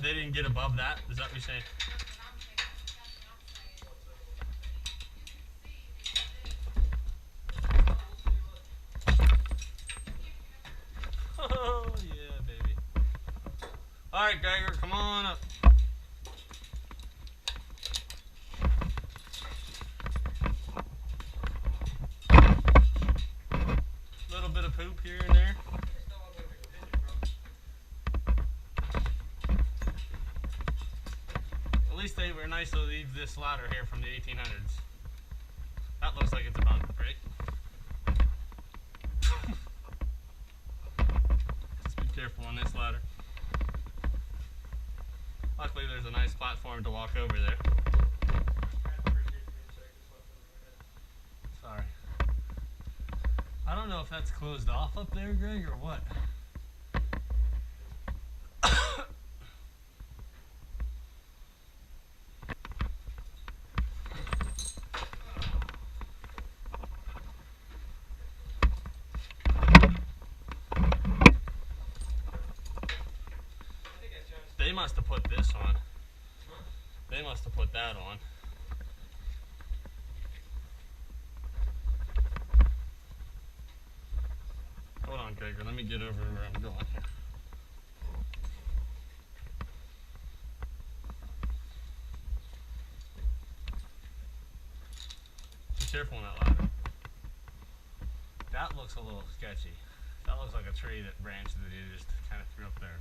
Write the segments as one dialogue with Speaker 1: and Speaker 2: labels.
Speaker 1: they didn't get above that? Is that what you're saying? Oh, yeah, baby. Alright, Gregor, come on up. Little bit of poop here and there. At least they were nice to leave this ladder here from the 1800s. That looks like it's about right. Just be careful on this ladder. Luckily there's a nice platform to walk over there. Sorry. I don't know if that's closed off up there, Greg, or what. They must have put this on. They must have put that on. Hold on, Gregor. Let me get over where I'm going here. Be careful on that ladder. That looks a little sketchy. That looks like a tree that branched that you just kind of threw up there.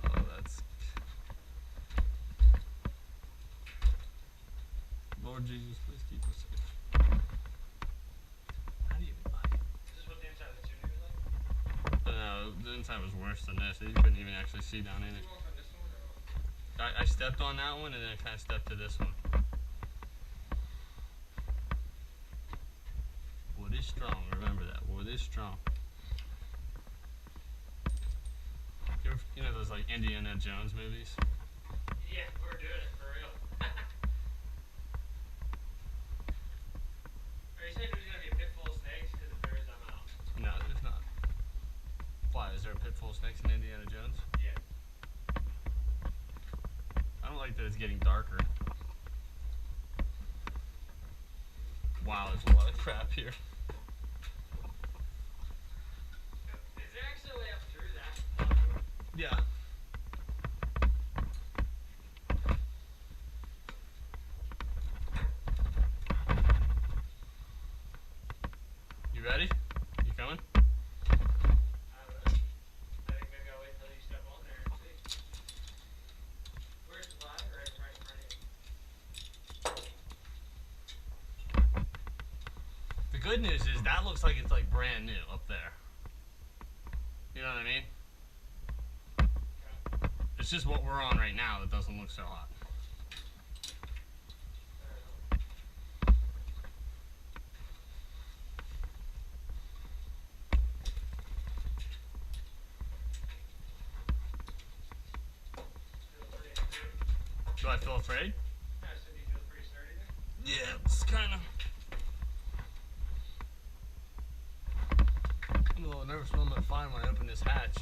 Speaker 1: Oh, that's... Lord Jesus, please keep us safe. How do you even like?
Speaker 2: Is this what the inside of the chimney was like?
Speaker 1: No, the inside was worse than this. You couldn't even actually see down in it.
Speaker 2: Did you walk on this one or what?
Speaker 1: I stepped on that one and then I kind of stepped to this one. Wood is strong, remember that. Wood is strong. You know those like Indiana Jones movies?
Speaker 2: Yeah, we're doing it for real. Are you saying there's going to be a pit full of snakes? Because if there is, I'm out.
Speaker 1: No, there's not. Why? Is there a pit full of snakes in Indiana Jones?
Speaker 2: Yeah.
Speaker 1: I don't like that it's getting darker. Wow, there's a lot of crap here.
Speaker 2: Is there actually a way up through that?
Speaker 1: Yeah. You ready? You coming?
Speaker 2: I don't know. I think maybe I'll wait till you step on there and see. Where's the ladder? Right in front of you.
Speaker 1: The good news is that looks like it's like brand new up there. You know what I mean? It's just what we're on right now that doesn't look so hot. Do I feel afraid?
Speaker 2: Yeah, so do you feel pretty sturdy there?
Speaker 1: Yeah, it's kind of... I'm a little nervous what I'm going to find when I open this hatch.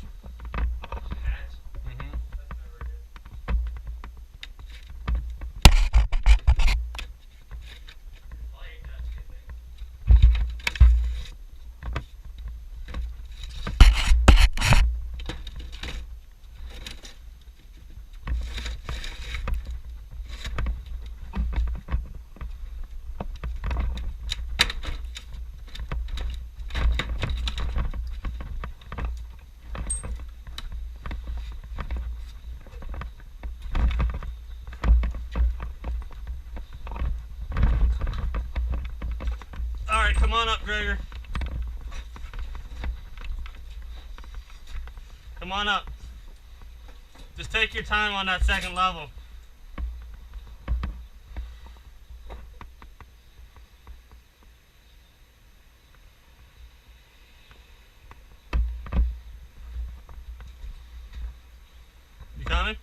Speaker 2: Hatch?
Speaker 1: Mm-hmm.
Speaker 2: That's never good. Light, that's a good thing.
Speaker 1: Alright, come on up, Gregor. Come on up. Just take your time on that second level. You coming?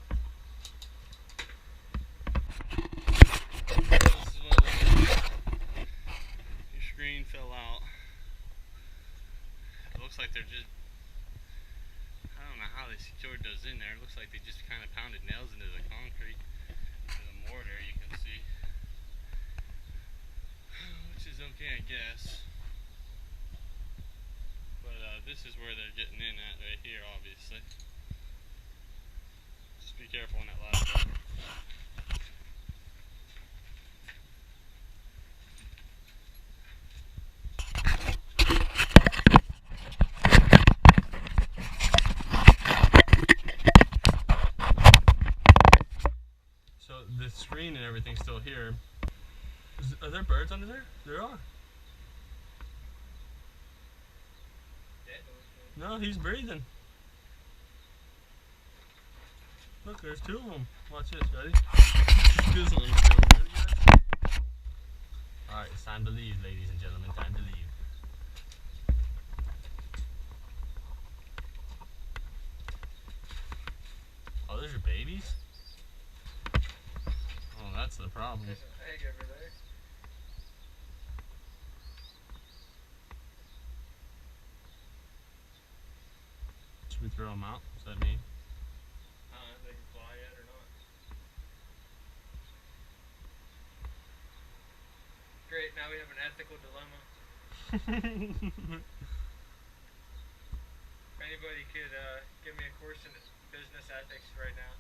Speaker 1: Your screen fell out. looks like they're just, I don't know how they secured those in there. It looks like they just kind of pounded nails into the concrete, into the mortar, you can see. Which is okay, I guess. But this is where they're getting in at right here, obviously. Just be careful on that last one. So the screen and everything's still here. Are there birds under there? There are. No, he's breathing. Look, there's two of them. Watch this, ready? This one's still. Ready, guys? Alright, it's time to leave, ladies and gentlemen. Time to leave. Oh, those are babies? Oh, that's the problem.
Speaker 2: There's an egg over there.
Speaker 1: Should we throw them out? Does that mean?
Speaker 2: I don't know if they can fly yet or not. Great, now we have an ethical dilemma. If anybody could give me a course in business ethics right now.